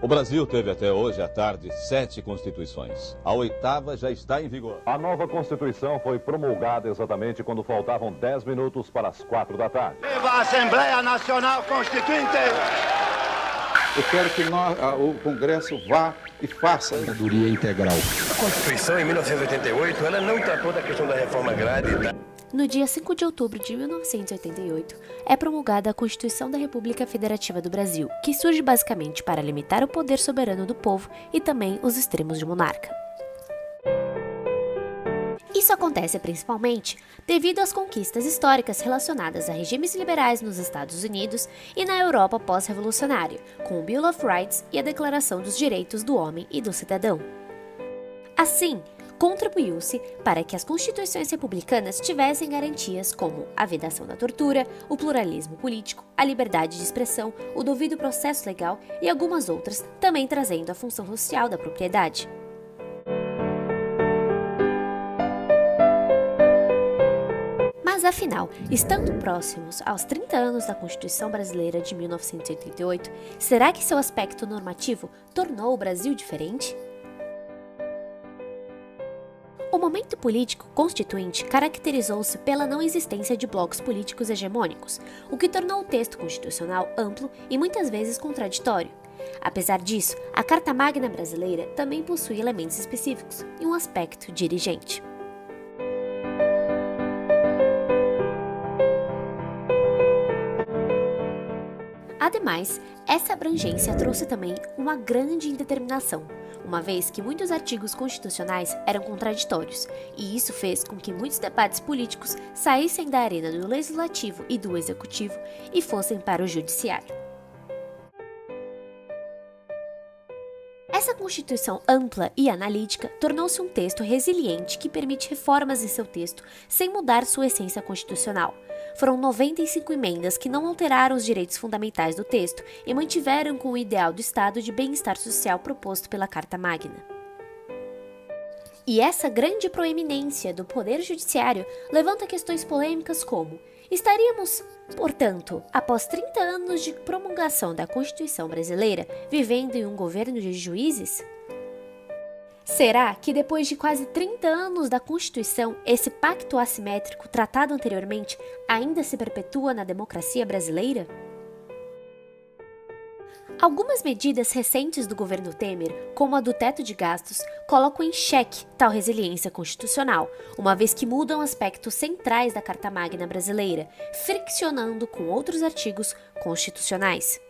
O Brasil teve até hoje à tarde 7 constituições. A 8ª já está em vigor. A nova Constituição foi promulgada exatamente quando faltavam 10 minutos para as 4 da tarde. Viva a Assembleia Nacional Constituinte! Eu quero que o Congresso vá e faça a maioria integral. A Constituição, em 1988, ela não tratou da questão da reforma agrária. No dia 5 de outubro de 1988, é promulgada a Constituição da República Federativa do Brasil, que surge basicamente para limitar o poder soberano do povo e também os extremos de monarca. Isso acontece principalmente devido às conquistas históricas relacionadas a regimes liberais nos Estados Unidos e na Europa pós-revolucionária, com o Bill of Rights e a Declaração dos Direitos do Homem e do Cidadão. Assim, contribuiu-se para que as constituições republicanas tivessem garantias como a vedação da tortura, o pluralismo político, a liberdade de expressão, o devido processo legal e algumas outras, também trazendo a função social da propriedade. Mas afinal, estando próximos aos 30 anos da Constituição Brasileira de 1988, será que seu aspecto normativo tornou o Brasil diferente? O momento político constituinte caracterizou-se pela não existência de blocos políticos hegemônicos, o que tornou o texto constitucional amplo e muitas vezes contraditório. Apesar disso, a Carta Magna brasileira também possui elementos específicos e um aspecto dirigente. Ademais, essa abrangência trouxe também uma grande indeterminação, uma vez que muitos artigos constitucionais eram contraditórios, e isso fez com que muitos debates políticos saíssem da arena do legislativo e do executivo e fossem para o judiciário. Essa Constituição ampla e analítica tornou-se um texto resiliente que permite reformas em seu texto sem mudar sua essência constitucional. Foram 95 emendas que não alteraram os direitos fundamentais do texto e mantiveram com o ideal do estado de bem-estar social proposto pela Carta Magna. E essa grande proeminência do Poder Judiciário levanta questões polêmicas como: estaríamos, portanto, após 30 anos de promulgação da Constituição brasileira, vivendo em um governo de juízes? Será que depois de quase 30 anos da Constituição, esse pacto assimétrico tratado anteriormente ainda se perpetua na democracia brasileira? Algumas medidas recentes do governo Temer, como a do teto de gastos, colocam em xeque tal resiliência constitucional, uma vez que mudam aspectos centrais da Carta Magna brasileira, friccionando com outros artigos constitucionais.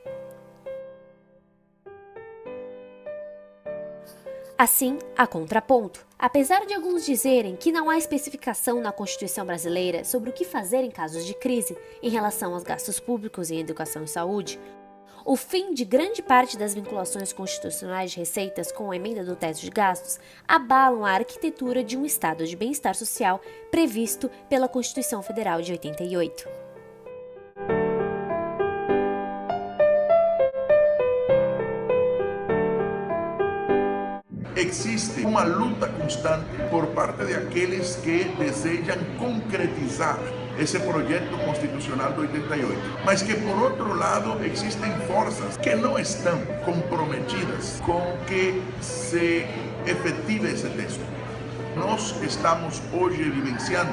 Assim, a contraponto, apesar de alguns dizerem que não há especificação na Constituição brasileira sobre o que fazer em casos de crise em relação aos gastos públicos em educação e saúde, o fim de grande parte das vinculações constitucionais de receitas com a emenda do teto de gastos abalam a arquitetura de um estado de bem-estar social previsto pela Constituição Federal de 88. Existe uma luta constante por parte de aqueles que desejam concretizar esse projeto constitucional de 88, mas que por outro lado existem forças que não estão comprometidas com que se efetive esse texto. Nós estamos hoje vivenciando,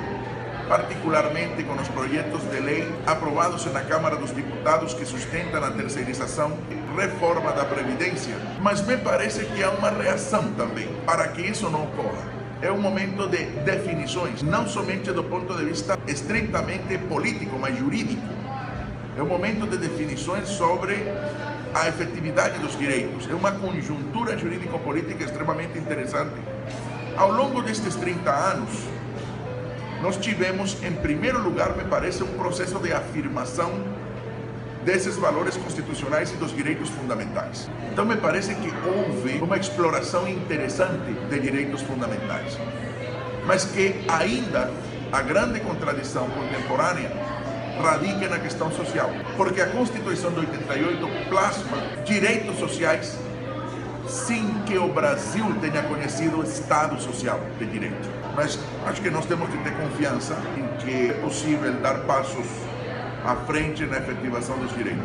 particularmente com os projetos de lei aprovados na Câmara dos Deputados que sustentam a terceirização e reforma da Previdência, mas me parece que há uma reação também para que isso não ocorra. É um momento de definições, não somente do ponto de vista estritamente político, mas jurídico. É um momento de definições sobre a efetividade dos direitos. É uma conjuntura jurídico-política extremamente interessante. Ao longo destes 30 anos, nós tivemos, em primeiro lugar, me parece, um processo de afirmação desses valores constitucionais e dos direitos fundamentais. Então me parece que houve uma exploração interessante de direitos fundamentais, mas que ainda a grande contradição contemporânea radica na questão social, porque a Constituição de 88 plasma direitos sociais sem que o Brasil tenha conhecido o Estado Social de Direito. Mas acho que nós temos que ter confiança em que é possível dar passos à frente na efetivação dos direitos.